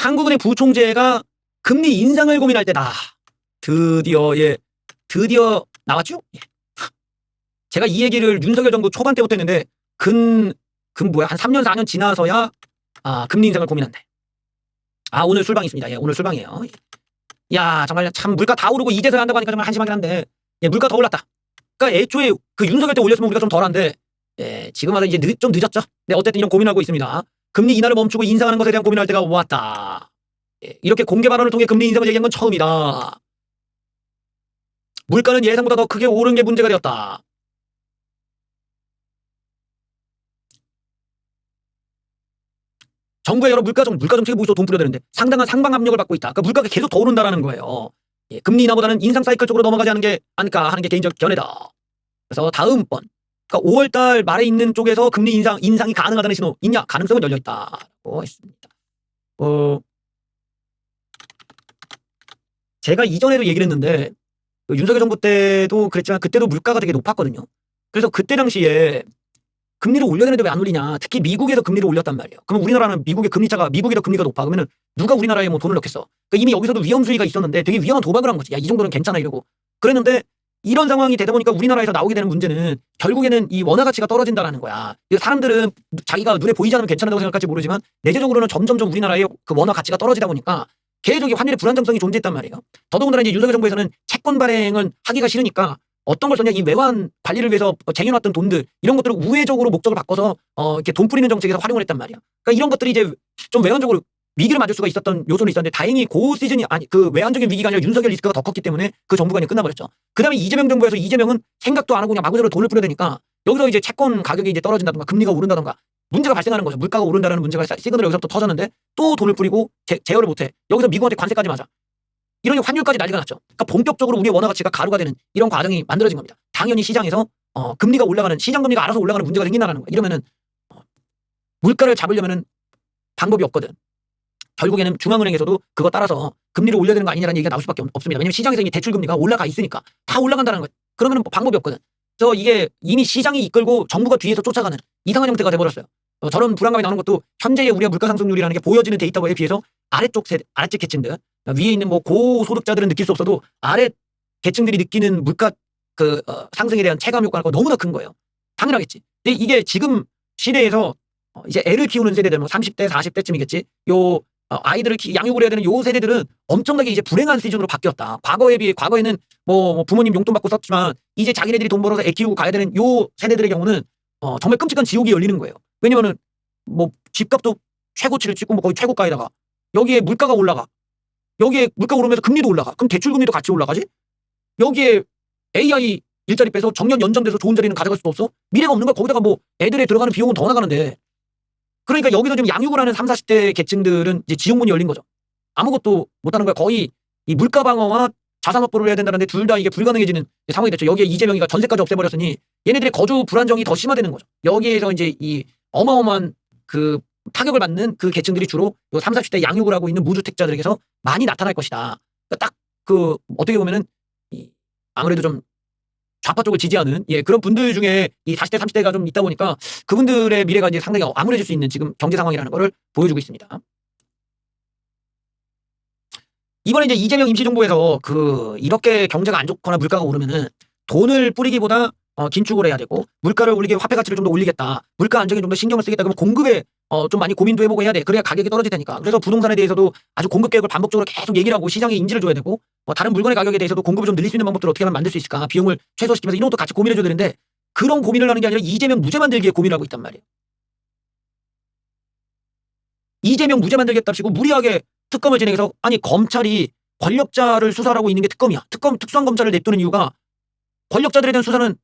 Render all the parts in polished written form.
한국은행 부총재가 금리 인상을 고민할 때다. 드디어 나왔죠? 예. 제가 이 얘기를 윤석열 정부 초반 때부터 했는데 한 3년 4년 지나서야 금리 인상을 고민한대. 오늘 술방 있습니다. 예, 오늘 술방이에요. 야, 정말 참 물가 다 오르고 이제서야 한다고 하니까 정말 한심하긴 한데, 예, 물가 더 올랐다. 그러니까 애초에 그 윤석열 때 올렸으면 우리가 좀 덜한데, 예, 지금 와서 이제 좀 늦었죠. 네, 어쨌든 이런 고민하고 있습니다. 금리 인하를 멈추고 인상하는 것에 대한 고민할 때가 왔다. 예, 이렇게 공개 발언을 통해 금리 인상을 얘기한 건 처음이다. 물가는 예상보다 더 크게 오른 게 문제가 되었다. 정부의 여러 물가 정책에 모여서 돈 뿌려야 되는데 상당한 상방 압력을 받고 있다. 그러니까 물가가 계속 더 오른다라는 거예요. 예, 금리 인하보다는 인상 사이클 쪽으로 넘어가지 않는 게 아닐까 하는 게 개인적 견해다. 그래서 다음번, 그러니까 5월달 말에 있는 쪽에서 금리 인상이 가능하다는 신호 있냐? 가능성은 열려 있다고 했습니다. 제가 이전에도 얘기를 했는데 윤석열 정부 때도 그랬지만 그때도 물가가 되게 높았거든요. 그래서 그때 당시에 금리를 올려야 되는데 왜 안 올리냐. 특히 미국에서 금리를 올렸단 말이에요. 그럼 우리나라는 미국에도 금리가 높아. 그러면 누가 우리나라에 뭐 돈을 넣겠어. 그러니까 이미 여기서도 위험 수위가 있었는데 되게 위험한 도박을 한 거지. 야, 이 정도는 괜찮아 이러고. 그랬는데 이런 상황이 되다 보니까 우리나라에서 나오게 되는 문제는 결국에는 이 원화 가치가 떨어진다라는 거야. 사람들은 자기가 눈에 보이지 않으면 괜찮다고 생각할지 모르지만 내재적으로는 점점점 우리나라의 그 원화 가치가 떨어지다 보니까 계속 환율의 불안정성이 존재했단 말이에요. 더더군다나 이제 윤석열 정부에서는 채권 발행은 하기가 싫으니까 어떤 걸 썼냐, 이 외환 관리를 위해서 쟁여놨던 돈들 이런 것들을 우회적으로 목적을 바꿔서 이렇게 돈 뿌리는 정책에서 활용을 했단 말이야. 그러니까 이런 것들이 이제 좀 외환적으로 위기를 맞을 수가 있었던 요소는 있었는데 다행히 그 외환적인 위기가 아니라 윤석열 리스크가 더 컸기 때문에 그 정부가 이제 끝나버렸죠. 그다음에 이재명 정부에서 이재명은 생각도 안 하고 그냥 마구잡이로 돈을 뿌려야 되니까 여기서 이제 채권 가격이 이제 떨어진다든가 금리가 오른다든가 문제가 발생하는 거죠. 물가가 오른다는 문제가 시그널이 여기서부터 터졌는데 또 돈을 뿌리고 제어를 못해. 여기서 미국한테 관세까지 맞아. 이러니 환율까지 난리가 났죠. 그러니까 본격적으로 우리의 원화 가치가 가루가 되는 이런 과정이 만들어진 겁니다. 당연히 시장에서 금리가 올라가는, 시장 금리가 알아서 올라가는 문제가 생긴다는 거야. 이러면은 물가를 잡으려면은 방법이 없거든. 결국에는 중앙은행에서도 그거 따라서 금리를 올려야 되는 거 아니냐라는 얘기가 나올 수밖에 없습니다. 왜냐면 시장에서 이미 대출 금리가 올라가 있으니까 다 올라간다는 거야. 그러면은 방법이 없거든. 그래서 이게 이미 시장이 이끌고 정부가 뒤에서 쫓아가는 이상한 형태가 돼버렸어요. 저런 불안감이 나오는 것도 현재의 우리가 물가 상승률이라는 게 보여지는 데이터에 비해서 아래쪽 계층들, 위에 있는 뭐 고소득자들은 느낄 수 없어도 아래 계층들이 느끼는 물가 상승에 대한 체감 효과가 너무나 큰 거예요. 당연하겠지. 근데 이게 지금 시대에서 이제 애를 키우는 세대들, 뭐 30대, 40대쯤이겠지. 아이들을 양육을 해야 되는 요 세대들은 엄청나게 이제 불행한 수준으로 바뀌었다. 과거에는 뭐 부모님 용돈 받고 썼지만 이제 자기네들이 돈 벌어서 애 키우고 가야 되는 요 세대들의 경우는 정말 끔찍한 지옥이 열리는 거예요. 왜냐면은 뭐 집값도 최고치를 찍고 뭐 거의 최고가에다가 여기에 물가가 올라가. 여기에 물가 오르면서 금리도 올라가. 그럼 대출 금리도 같이 올라가지? 여기에 AI 일자리 빼서 정년 연장돼서 좋은 자리는 가져갈 수도 없어? 미래가 없는 거야. 거기다가 뭐 애들에 들어가는 비용은 더 나가는데. 그러니까 여기서 지금 양육을 하는 30, 40대 계층들은 이제 지옥문이 열린 거죠. 아무것도 못하는 거야. 거의 이 물가 방어와 자산 확보를 해야 된다는데 둘 다 이게 불가능해지는 상황이 됐죠. 여기에 이재명이가 전세까지 없애버렸으니 얘네들의 거주 불안정이 더 심화되는 거죠. 여기에서 이제 이 어마어마한 그 타격을 받는 그 계층들이 주로 요 30, 40대 양육을 하고 있는 무주택자들에게서 많이 나타날 것이다. 그러니까 딱 어떻게 보면은 아무래도 좀 좌파 쪽을 지지하는 그런 분들 중에 이 40대, 30대가 좀 있다 보니까 그분들의 미래가 이제 상당히 암울해질 수 있는 지금 경제 상황이라는 거를 보여주고 있습니다. 이번에 이제 이재명 임시정부에서 이렇게 경제가 안 좋거나 물가가 오르면은 돈을 뿌리기보다 긴축을 해야 되고 물가를 올리게 화폐 가치를 좀 더 올리겠다. 물가 안정에 좀 더 신경을 쓰겠다. 그러면 공급에 좀 많이 고민도 해보고 해야 돼. 그래야 가격이 떨어질 테니까. 그래서 부동산에 대해서도 아주 공급 계획을 반복적으로 계속 얘기를 하고 시장에 인지를 줘야 되고 다른 물건의 가격에 대해서도 공급을 좀 늘릴 수 있는 방법들을 어떻게 하면 만들 수 있을까. 비용을 최소화시키면서 이런 것도 같이 고민해줘야 되는데 그런 고민을 하는 게 아니라 이재명 무죄 만들기에 고민을 하고 있단 말이에요. 이재명 무죄 만들겠답시고 무리하게 특검을 진행해서 아니 검찰이 권력자를 수사하고 있는 게 특검이야. 특수한 검찰을 냅두는 이유가 권력자들에 대한 수사는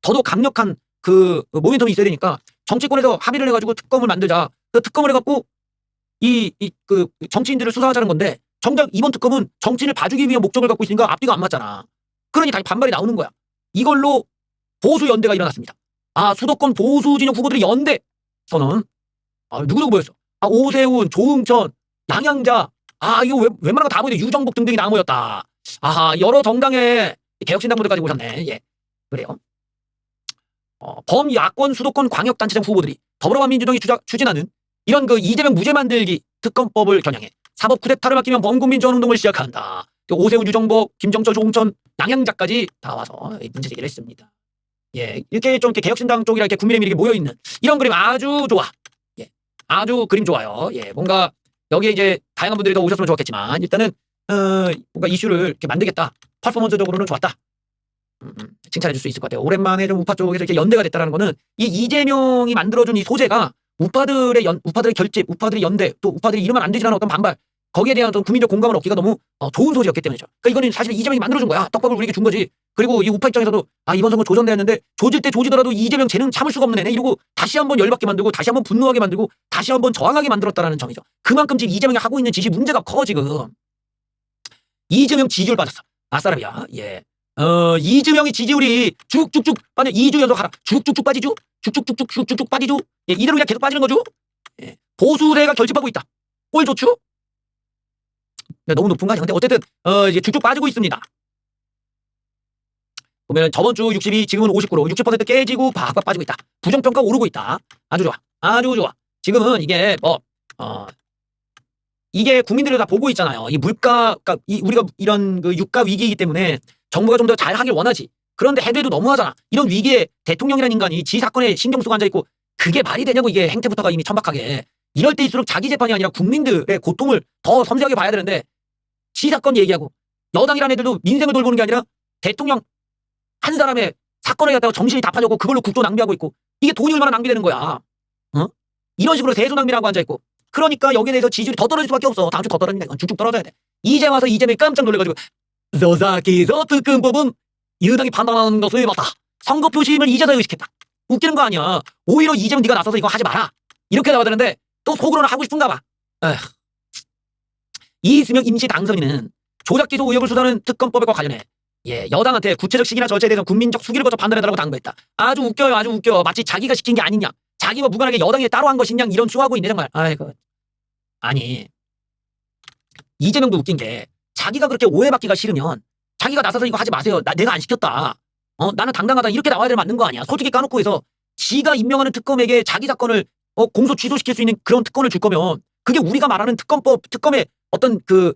더더욱 강력한 모멘텀이 있어야 되니까 정치권에서 합의를 해가지고 특검을 만들자. 그 특검을 해갖고 정치인들을 수사하자는 건데 정작 이번 특검은 정치인을 봐주기 위한 목적을 갖고 있으니까 앞뒤가 안 맞잖아. 그러니 다시 반발이 나오는 거야. 이걸로 보수 연대가 일어났습니다. 수도권 보수 진영 후보들이 연대 선언. 누구누구 보였어. 오세훈, 조응천, 양양자. 이거 웬만한 거 다 보이는데 유정복 등등이 다 모였다. 여러 정당의 개혁신당분들까지 오셨네. 예, 그래요. 범야권 수도권 광역단체장 후보들이 더불어민주당이 추진하는 이런 이재명 무죄 만들기 특검법을 겨냥해 사법 쿠데타를 맡기면 범국민 전운동을 시작한다. 오세훈, 유정복, 김정철, 조홍천, 양양자까지 다 와서 문제 제기를 했습니다. 예, 이렇게 좀 이렇게 개혁신당 쪽이랑 이렇게 국민의힘이 이렇게 모여 있는 이런 그림 아주 좋아. 예, 아주 그림 좋아요. 예, 뭔가 여기에 이제 다양한 분들이 더 오셨으면 좋았겠지만 일단은 뭔가 이슈를 이렇게 만들겠다. 퍼포먼스적으로는 좋았다. 칭찬해 줄 수 있을 것 같아요. 오랜만에 좀 우파 쪽에서 이렇게 연대가 됐다는 거는 이 이재명이 만들어준 이 소재가 우파들의 결집, 우파들의 연대, 또 우파들이 이러면 안 되지라는 어떤 반발, 거기에 대한 어떤 국민적 공감을 얻기가 너무 좋은 소재였기 때문이죠. 그러니까 이거는 사실 이재명이 만들어준 거야. 떡밥을 우리에게 준 거지. 그리고 이 우파 입장에서도 이번 선거 조전되었는데 조질 때 조지더라도 이재명 쟤는 참을 수가 없는 애네 이러고 다시 한번 열받게 만들고 다시 한번 분노하게 만들고 다시 한번 저항하게 만들었다라는 점이죠. 그만큼 지금 이재명이 하고 있는 짓이 문제가 커 지금. 이재명 지지율 빠졌어. 아싸라비야. 예. 이재명이 지지율이 쭉쭉쭉 빠져. 2주 연속 하락. 쭉쭉쭉 빠지죠. 쭉쭉쭉 빠지죠. 예, 이대로 그냥 계속 빠지는 거죠. 예. 보수세가 결집하고 있다. 꼴 좋죠? 네, 너무 높은 거 아니야? 근데 어쨌든 이제 쭉쭉 빠지고 있습니다. 보면은 저번 주 62, 지금은 59로 60% 깨지고 박박 빠지고 있다. 부정평가 오르고 있다. 아주 좋아. 아주 좋아. 지금은 이게 이게 국민들이 다 보고 있잖아요. 이 물가, 그러니까 우리가 이런 그 유가 위기이기 때문에 정부가 좀 더 잘 하길 원하지. 그런데 해도 너무하잖아. 이런 위기에 대통령이라는 인간이 지 사건에 신경 쓰고 앉아있고 그게 말이 되냐고. 이게 행태부터가 이미 천박하게. 이럴 때일수록 자기 재판이 아니라 국민들의 고통을 더 섬세하게 봐야 되는데 지 사건 얘기하고 여당이라는 애들도 민생을 돌보는 게 아니라 대통령 한 사람의 사건을 갖다가 정신이 다 파려고 그걸로 국조 낭비하고 있고 이게 돈이 얼마나 낭비되는 거야. 이런 식으로 세수 낭비라고 앉아있고 그러니까 여기에 대해서 지지율이 더 떨어질 수밖에 없어. 다음 주 더 떨어진다. 이건 쭉쭉 떨어져야 돼. 이제 와서 이재명이 깜짝 놀래가지고 조사기소 특검법은 여당이 판단하는 것을 맞다. 선거 표심을 이제서 의식했다. 웃기는 거 아니야. 오히려 이재명 네가 나서서 이거 하지 마라. 이렇게 나와야 되는데 또 속으로는 하고 싶은가 봐. 이수명 임시 당선인은 조작기소 의혹을 수사하는 특검법과 관련해 여당한테 구체적 시기나 절차에 대해서 국민적 수기를 거쳐 판단해달라고 당부했다. 아주 웃겨요. 아주 웃겨. 마치 자기가 시킨 게 아니냐. 자기와 무관하게 여당이 따로 한 것이냐 이런 쏘하고 있네 정말. 아이고. 아니 이재명도 웃긴 게 자기가 그렇게 오해받기가 싫으면 자기가 나서서 이거 하지 마세요. 내가 안 시켰다. 나는 당당하다. 이렇게 나와야 될 맞는 거 아니야. 솔직히 까놓고 해서 지가 임명하는 특검에게 자기 사건을 공소 취소시킬 수 있는 그런 특권을 줄 거면 그게 우리가 말하는 특검의 어떤 그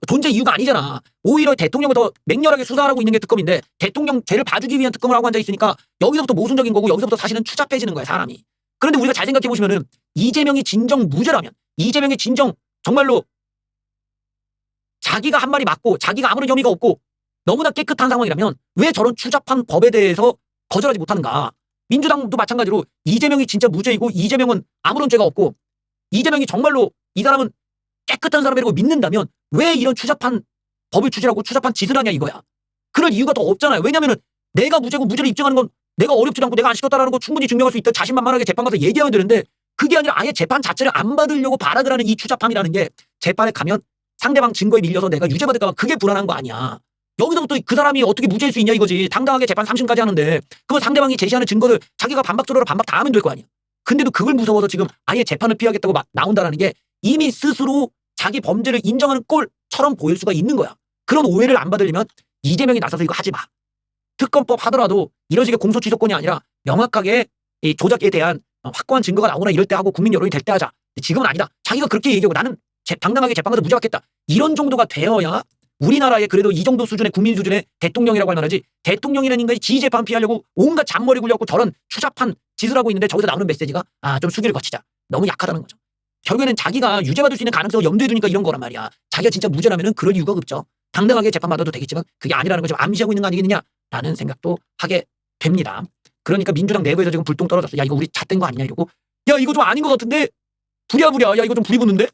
존재 이유가 아니잖아. 오히려 대통령을 더 맹렬하게 수사하고 있는 게 특검인데 대통령 죄를 봐주기 위한 특검을 하고 앉아있으니까 여기서부터 모순적인 거고 여기서부터 사실은 추잡해지는 거야 사람이. 그런데 우리가 잘 생각해보시면은 이재명이 진정 무죄라면 이재명이 진정 정말로 자기가 한 말이 맞고 자기가 아무런 혐의가 없고 너무나 깨끗한 상황이라면 왜 저런 추잡한 법에 대해서 거절하지 못하는가. 민주당도 마찬가지로 이재명이 진짜 무죄이고 이재명은 아무런 죄가 없고 이재명이 정말로 이 사람은 깨끗한 사람이라고 믿는다면 왜 이런 추잡한 법을 추진하고 추잡한 짓을 하냐 이거야. 그럴 이유가 더 없잖아요. 왜냐면은 내가 무죄고 무죄를 입증하는 건 내가 어렵지도 않고 내가 안 시켰다라는 거 충분히 증명할 수 있다. 자신만만하게 재판 가서 얘기하면 되는데 그게 아니라 아예 재판 자체를 안 받으려고 발악을 하는 이 추잡함이라는 게 재판에 가면 상대방 증거에 밀려서 내가 유죄받을까 봐 그게 불안한 거 아니야. 여기서부터 그 사람이 어떻게 무죄일 수 있냐 이거지. 당당하게 재판 3심까지 하는데 그건 상대방이 제시하는 증거를 자기가 반박적으로 반박 다 하면 될 거 아니야. 근데도 그걸 무서워서 지금 아예 재판을 피하겠다고 막 나온다라는 게 이미 스스로 자기 범죄를 인정하는 꼴처럼 보일 수가 있는 거야. 그런 오해를 안 받으려면 이재명이 나서서 이거 하지 마. 특검법 하더라도 이런 식의 공소 취소권이 아니라 명확하게 이 조작에 대한 확고한 증거가 나오거나 이럴 때 하고 국민 여론이 될 때 하자. 근데 지금은 아니다. 자기가 그렇게 얘기하고 나는 당당하게 재판 가서 무죄 받겠다. 이런 정도가 되어야 우리나라에 그래도 이 정도 수준의 국민 수준의 대통령이라고 할 만하지. 대통령이라는 인간이 지재판 피하려고 온갖 잔머리 굴려갖고 저런 추잡한 짓을 하고 있는데 저기서 나오는 메시지가 좀 수기를 거치자. 너무 약하다는 거죠. 결국에는 자기가 유죄받을 수 있는 가능성을 염두에 두니까 이런 거란 말이야. 자기가 진짜 무죄라면은 그럴 이유가 없죠. 당당하게 재판 받아도 되겠지만 그게 아니라는 걸 좀 암시하고 있는 거 아니겠느냐라는 생각도 하게 됩니다. 그러니까 민주당 내부에서 지금 불똥 떨어졌어. 야 이거 우리 잣된 거 아니냐 이러고. 야 이거 좀 아닌 것 같은데 부랴부랴. 야 이거 좀 불이 붙는데.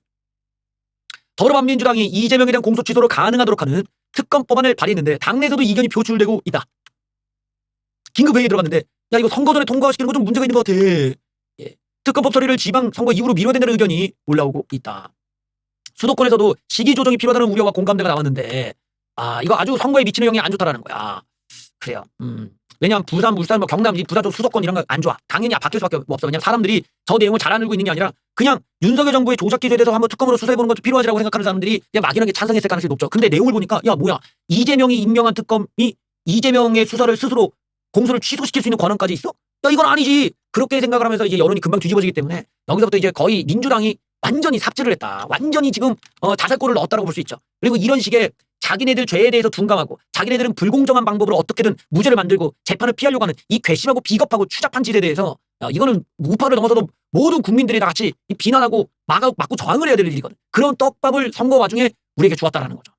더불어민주당이 이재명에 대한 공소 취소를 가능하도록 하는 특검법안을 발의했는데 당내에서도 이견이 표출되고 있다. 긴급회의에 들어갔는데 야 이거 선거 전에 통과시키는 거 좀 문제가 있는 것 같아. 특검법 처리를 지방선거 이후로 미뤄야 된다는 의견이 올라오고 있다. 수도권에서도 시기 조정이 필요하다는 우려와 공감대가 나왔는데 이거 아주 선거에 미치는 영향이 안 좋다라는 거야. 그래요. 왜냐하면 부산, 울산, 경남, 부산 쪽 수도권 이런 거 안 좋아. 당연히 바뀔 수밖에 없어. 왜냐하면 사람들이 저 내용을 잘 안 알고 있는 게 아니라 그냥 윤석열 정부의 조작 기소에 대해서 한번 특검으로 수사해보는 것도 필요하지라고 생각하는 사람들이 그냥 막연하게 찬성했을 가능성이 높죠. 근데 내용을 보니까 야 뭐야 이재명이 임명한 특검이 이재명의 수사를 스스로 공소를 취소시킬 수 있는 권한까지 있어? 야 이건 아니지. 그렇게 생각을 하면서 이제 여론이 금방 뒤집어지기 때문에 여기서부터 이제 거의 민주당이 완전히 삽질을 했다. 완전히 지금 자살골을 넣었다고 볼 수 있죠. 그리고 이런 식의 자기네들 죄에 대해서 둔감하고 자기네들은 불공정한 방법으로 어떻게든 무죄를 만들고 재판을 피하려고 하는 이 괘씸하고 비겁하고 추잡한 짓에 대해서 이거는 우파를 넘어서도 모든 국민들이 다 같이 비난하고 막고 저항을 해야 될 일이거든. 그런 떡밥을 선거 와중에 우리에게 주었다라는 거죠.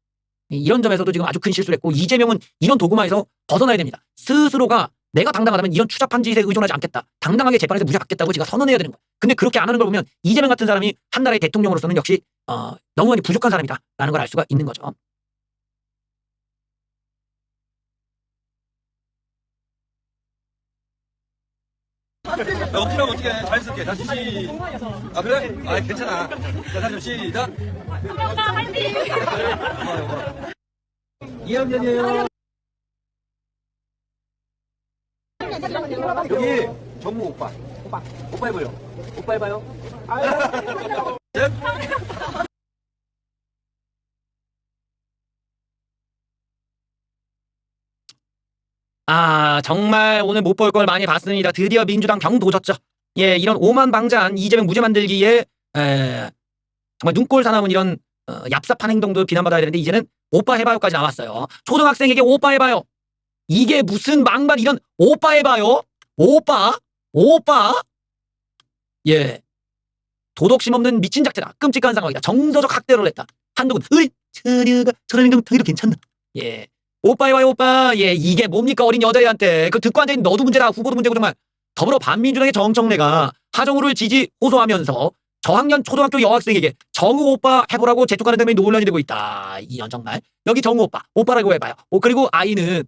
이런 점에서도 지금 아주 큰 실수를 했고 이재명은 이런 도구마에서 벗어나야 됩니다. 스스로가 내가 당당하다면 이런 추잡한 짓에 의존하지 않겠다. 당당하게 재판에서 무죄 받겠다고 제가 선언해야 되는 거예요. 근데 그렇게 안 하는 걸 보면 이재명 같은 사람이 한 나라의 대통령으로서는 역시 영원히 부족한 사람이다라는 걸 알 수가 있는 거죠. 억지로 어떻게 해? 잘 쓸게. 다시 아 그래? 아 괜찮아. 자 다시 시작. 2학년이에요. 여기 정무 오빠. 오빠 해봐요. 오빠 해봐요. 셋. 정말 오늘 못 볼 걸 많이 봤습니다. 드디어 민주당 경 도졌죠. 예, 이런 오만방자한 이재명 무죄 만들기에 정말 눈꼴 사나운 이런 얍삽한 행동도 비난받아야 되는데 이제는 오빠 해봐요까지 나왔어요. 초등학생에게 오빠 해봐요. 이게 무슨 망발 이런 오빠 해봐요? 오빠? 예. 도덕심 없는 미친 작태다. 끔찍한 상황이다. 정서적 학대를 했다. 한동훈 저런 행동 되게 괜찮나? 예. 오빠 해봐요 오빠. 예, 이게 뭡니까 어린 여자애한테. 그 듣고 앉아있는 너도 문제다. 후보도 문제고 정말. 더불어 반민주당의 정청래가 하정우를 지지 호소하면서 저학년 초등학교 여학생에게 정우 오빠 해보라고 재촉하는 장면이 논란이 되고 있다. 이런 정말. 여기 정우 오빠. 오빠라고 해봐요. 그리고 아이는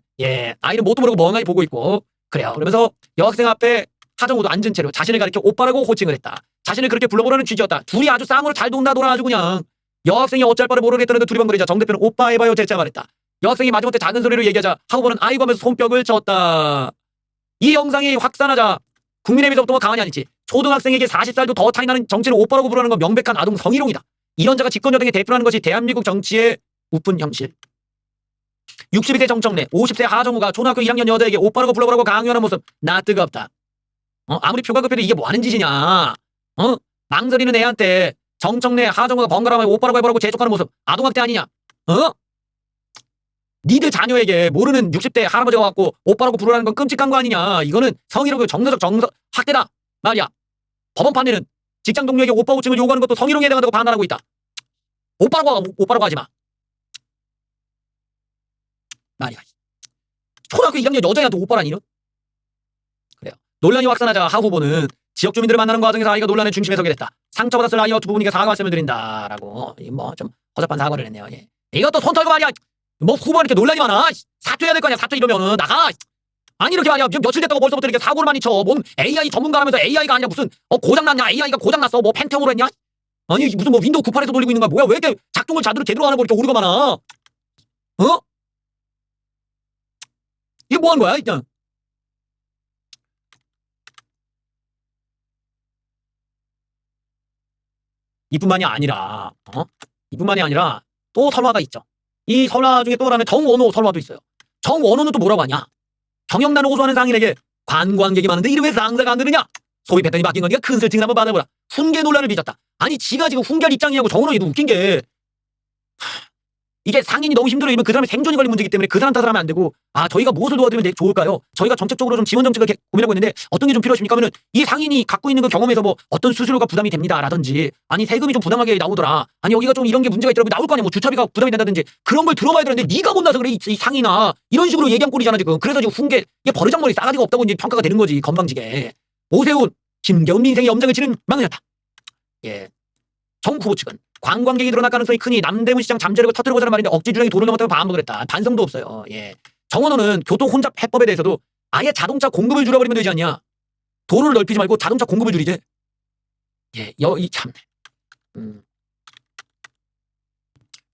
뭣도 모르고 멍하니 보고 있고 그래요. 그러면서 여학생 앞에 하정우도 앉은 채로 자신을 가리켜 오빠라고 호칭을 했다. 자신을 그렇게 불러보라는 취지였다. 둘이 아주 쌍으로 잘 논다더라 아주 그냥. 여학생이 어쩔 바를 모르겠다는데 두리번거리자 정 대표는 오빠 해봐요 제짜 말했다. 여학생이 마지못해 작은 소리로 얘기하자 하 후보는 아이고 하면서 손뼉을 쳤다. 이 영상이 확산하자 국민의힘에서부터 가만히 안 있지. 초등학생에게 40살도 더 차이 나는 정치를 오빠라고 부르는 건 명백한 아동 성희롱이다. 이런 자가 집권여당의 대표라는 것이 대한민국 정치의 우픈 현실. 62세 정청래, 50세 하정우가 초등학교 1학년 여자에게 오빠라고 불러보라고 강요하는 모습 나 뜨겁다. 아무리 표가 급해도 이게 뭐하는 짓이냐. 망설이는 애한테 정청래, 하정우가 번갈아가며 오빠라고 해보라고 재촉하는 모습 아동학대 아니냐. 니들 자녀에게 모르는 60대 할아버지가 갖고 오빠라고 부르라는 건 끔찍한 거 아니냐. 이거는 성희롱 정서적 학대다 말이야. 법원 판례는 직장 동료에게 오빠 호칭을 요구하는 것도 성희롱에 해당한다고 판단하고 있다. 오빠라고 하지 마 말이야. 초등학교 1학년 여자애한테 오빠라니. 그래요. 논란이 확산하자 하 후보는 지역 주민들을 만나는 과정에서 아이가 논란의 중심에 서게 됐다. 상처받았을 아이와 두 부모님께 사과 말씀을 드린다라고 뭐 좀 허접한 사과를 했네요. 예. 이것도 손 털고 말이야. 뭐 후보가 이렇게 논란이 많아. 사퇴해야 될 거 아니야. 사퇴 이러면은 나가. 아니 이렇게 말이야. 며칠 됐다고 벌써부터 이렇게 사고를 많이 쳐. 뭔 AI 전문가라면서 AI가 아니라 무슨 고장났냐. AI가 고장났어. 뭐 펜티엄으로 했냐. 아니 무슨 뭐 윈도우 98에서 돌리고 있는 거야. 뭐야. 왜 이렇게 작동을 제대로 안 하고 이렇게 오류가 많아. 이게 뭐 하는 거야 일단. 이뿐만이 아니라 또 설화가 있죠. 이 설화 중에 또 하나는 정원호 설화도 있어요. 정원호는 또 뭐라고 하냐. 경영난을 호소하는 상인에게 관광객이 많은데 이름에 상사가 안 되느냐. 소위 패턴이 바뀐 거니까 큰 설득을 한번 받아보라. 훈계 논란을 빚었다. 아니 지가 지금 훈계할 입장이냐고. 정원호 얘도 웃긴 게 이게 상인이 너무 힘들어. 이러면 그 사람의 생존이 걸린 문제이기 때문에 그 사람 탓을 하면 안 되고 저희가 무엇을 도와드리면 좋을까요? 저희가 정책적으로 좀 지원 정책을 고민하고 있는데 어떤 게 좀 필요하십니까? 하면은 이 상인이 갖고 있는 그 경험에서 뭐 어떤 수수료가 부담이 됩니다 라든지 아니 세금이 좀 부담하게 나오더라. 아니 여기가 좀 이런 게 문제가 있더라도 나올 거 아니야. 뭐 주차비가 부담이 된다든지 그런 걸 들어봐야 되는데 네가 못나서 그래 이 상인아. 이런 식으로 얘기한 꼴이잖아 지금. 그래서 지금 훈계 이게 버르장머리 싸가지가 없다고 이제 평가가 되는 거지. 건방지게. 오세훈 김겨운 민생의 염장을 치는 망언이었다. 예. 정 후보 측은 관광객이 늘어날 가능성이 크니 남대문 시장 잠재력을 터뜨려보자는 말인데 억지 주장이 도를 넘었다고 반박을 했다. 반성도 없어요. 예. 정원호는 교통 혼잡 해법에 대해서도 아예 자동차 공급을 줄여버리면 되지 않냐. 도로를 넓히지 말고 자동차 공급을 줄이지. 예, 이 참. 그러니까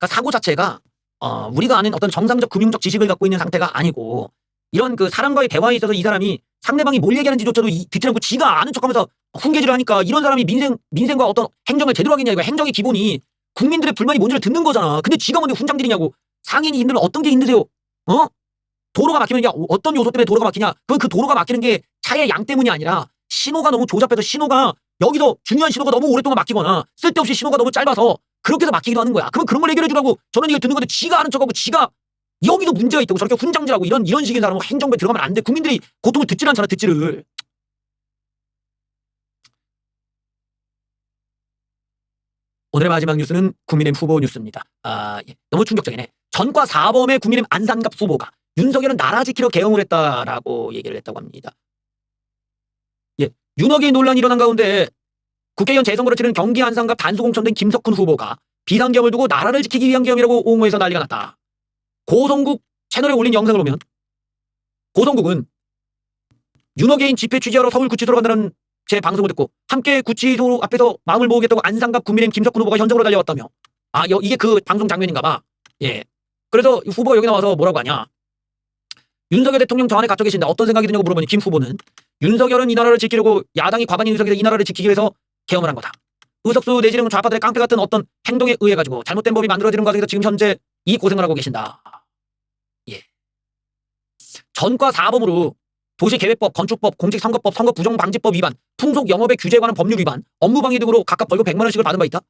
사고 자체가 우리가 아는 어떤 정상적 금융적 지식을 갖고 있는 상태가 아니고 이런 그 사람과의 대화에 있어서 이 사람이 상대방이 뭘 얘기하는지조차도 듣지 않고 지가 아는 척하면서 훈계질을 하니까 이런 사람이 민생과 어떤 행정을 제대로 하겠냐. 이거 행정의 기본이 국민들의 불만이 뭔지를 듣는 거잖아. 근데 지가 뭔데 훈장질이냐고. 상인이 힘들면 어떤 게 힘드세요? 도로가 막히면 어떤 요소 때문에 도로가 막히냐. 그 도로가 막히는 게 차의 양 때문이 아니라 신호가 너무 조잡해서 신호가 여기서 중요한 신호가 너무 오랫동안 막히거나 쓸데없이 신호가 너무 짧아서 그렇게 해서 막히기도 하는 거야. 그러면 그런 걸 해결해 주라고 저런 얘기를 듣는 건데 지가 아는 척하고 지가 여기도 문제가 있다고 저렇게 훈장질하고 이런 식의 사람은 행정부에 들어가면 안 돼. 국민들이 고통을 듣질 않잖아. 듣지를. 오늘의 마지막 뉴스는 국민의힘 후보 뉴스입니다. 예. 너무 충격적이네. 전과 사범의 국민의힘 안산갑 후보가 윤석열은 나라 지키러 계엄을 했다라고 얘기를 했다고 합니다. 예. 윤어게인 논란이 일어난 가운데 국회의원 재선거를 치른 경기 안산갑 단수공천된 김석훈 후보가 비상계엄을 두고 나라를 지키기 위한 계엄이라고 옹호해서 난리가 났다. 고성국 채널에 올린 영상을 보면 고성국은 윤어게인 집회 취재하러 서울 구치소로 간다는 제 방송을 듣고 함께 구치소 앞에서 마음을 모으겠다고 안산갑 국민의힘 김석훈 후보가 현장으로 달려왔다며. 이게 그 방송 장면인가 봐. 예. 그래서 후보가 여기 나와서 뭐라고 하냐. 윤석열 대통령 저 안에 갇혀 계신다. 어떤 생각이 드냐고 물어보니 김 후보는 윤석열은 이 나라를 지키려고 야당이 과반인 의석에서 이 나라를 지키기 위해서 계엄을 한 거다. 의석수 내지는 좌파들의 깡패 같은 어떤 행동에 의해 가지고 잘못된 법이 만들어지는 과정에서 지금 현재 이 고생을 하고 계신다. 예. 전과 사범으로 도시계획법, 건축법, 공직선거법, 선거부정방지법 위반, 풍속영업의 규제에 관한 법률 위반, 업무방해 등으로 각각 벌금 100만 원씩을 받은 바 있다.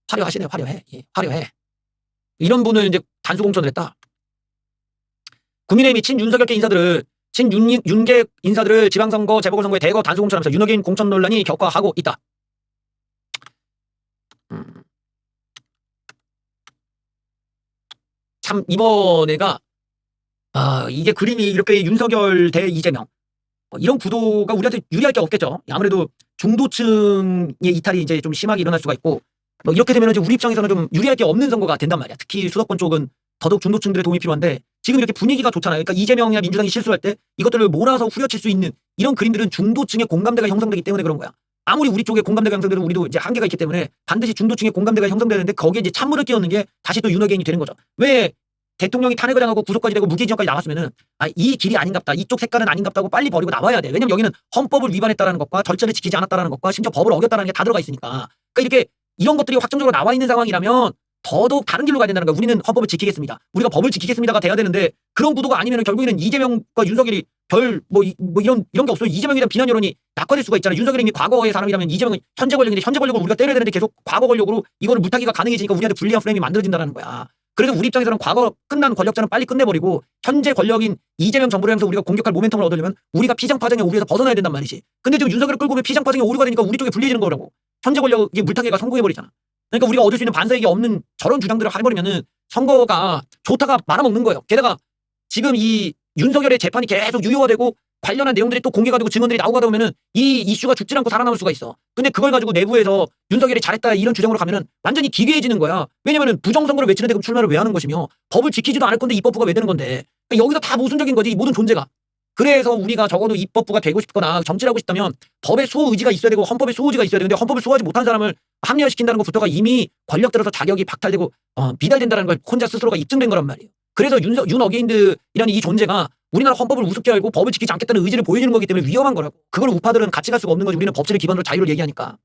화려하시네요. 화려해. 예, 화려해. 이런 분을 이제 단수공천을 했다. 국민의힘이 친윤석열계 인사들을 친윤계 인사들을 지방선거, 재보궐선거에 대거 단수공천하면서 윤어게인 공천 논란이 격화하고 있다. 참 이번에가 이게 그림이 이렇게 윤석열 대 이재명 이런 구도가 우리한테 유리할 게 없겠죠. 아무래도 중도층의 이탈이 이제 좀 심하게 일어날 수가 있고 이렇게 되면 이제 우리 입장에서는 좀 유리할 게 없는 선거가 된단 말이야. 특히 수도권 쪽은 더더욱 중도층들의 도움이 필요한데 지금 이렇게 분위기가 좋잖아요. 그러니까 이재명이나 민주당이 실수할 때 이것들을 몰아서 후려칠 수 있는 이런 그림들은 중도층의 공감대가 형성되기 때문에 그런 거야. 아무리 우리 쪽에 공감대가 형성돼도 우리도 이제 한계가 있기 때문에 반드시 중도층의 공감대가 형성되는데 거기에 이제 찬물을 끼얹는 게 다시 또 윤어게인이 되는 거죠. 왜 대통령이 탄핵을 당하고 구속까지 되고 무기징역까지 나왔으면은 이 길이 아닌갑다. 이쪽 색깔은 아닌갑다고 빨리 버리고 나와야 돼. 왜냐면 여기는 헌법을 위반했다라는 것과 절차를 지키지 않았다라는 것과 심지어 법을 어겼다라는 게 다 들어가 있으니까. 그러니까 이렇게 이런 것들이 확정적으로 나와 있는 상황이라면 더더욱 다른 길로 가야 된다는 거야. 우리는 헌법을 지키겠습니다. 우리가 법을 지키겠습니다가 돼야 되는데 그런 구도가 아니면 결국에는 이재명과 윤석열이 이런 게 없어요. 이재명에 대한 비난 여론이 낙화될 수가 있잖아요. 윤석열이 이미 과거의 사람이라면 이재명은 현재 권력인데 현재 권력을 우리가 때려야 되는데 계속 과거 권력으로 이거를 물타기가 가능해지니까 우리한테 불리한 프레임이 만들어진다는 거야. 그래서 우리 입장에서는 과거 끝난 권력자는 빨리 끝내버리고 현재 권력인 이재명 정부를 향해서 우리가 공격할 모멘텀을 얻으려면 우리가 피장파장의 오류에서 벗어나야 된단 말이지. 근데 지금 윤석열을 끌고 오면 피장파장의 오류가 되니까 우리 쪽에 불리해지는 거라고. 현재 권력이 물타기가 성공해버리잖아. 그러니까 우리가 얻을 수 있는 반사이익이 없는 저런 주장들을 해버리면은 선거가 좋다가 말아먹는 거예요. 게다가 지금 이 윤석열의 재판이 계속 유효화되고 관련한 내용들이 또 공개가 되고 증언들이 나오고 하다 보면은 이 이슈가 죽지 않고 살아남을 수가 있어. 근데 그걸 가지고 내부에서 윤석열이 잘했다 이런 주장으로 가면은 완전히 기괴해지는 거야. 왜냐면은 부정선거를 외치는데 그럼 출마를 왜 하는 것이며 법을 지키지도 않을 건데 입법부가 왜 되는 건데. 그러니까 여기서 다 모순적인 거지 이 모든 존재가. 그래서 우리가 적어도 입법부가 되고 싶거나 정치를 하고 싶다면 법의 수호 의지가 있어야 되고 헌법의 수호 의지가 있어야 되는데 헌법을 수호하지 못한 사람을 합리화시킨다는 것부터가 이미 권력들어서 자격이 박탈되고 미달된다는 걸 혼자 스스로가 입증된 거란 말이에요. 그래서 윤어게인들이라는 이 존재가 우리나라 헌법을 우습게 알고 법을 지키지 않겠다는 의지를 보여주는 거기 때문에 위험한 거라고. 그걸 우파들은 같이 갈 수가 없는 거지. 우리는 법치를 기반으로 자유를 얘기하니까.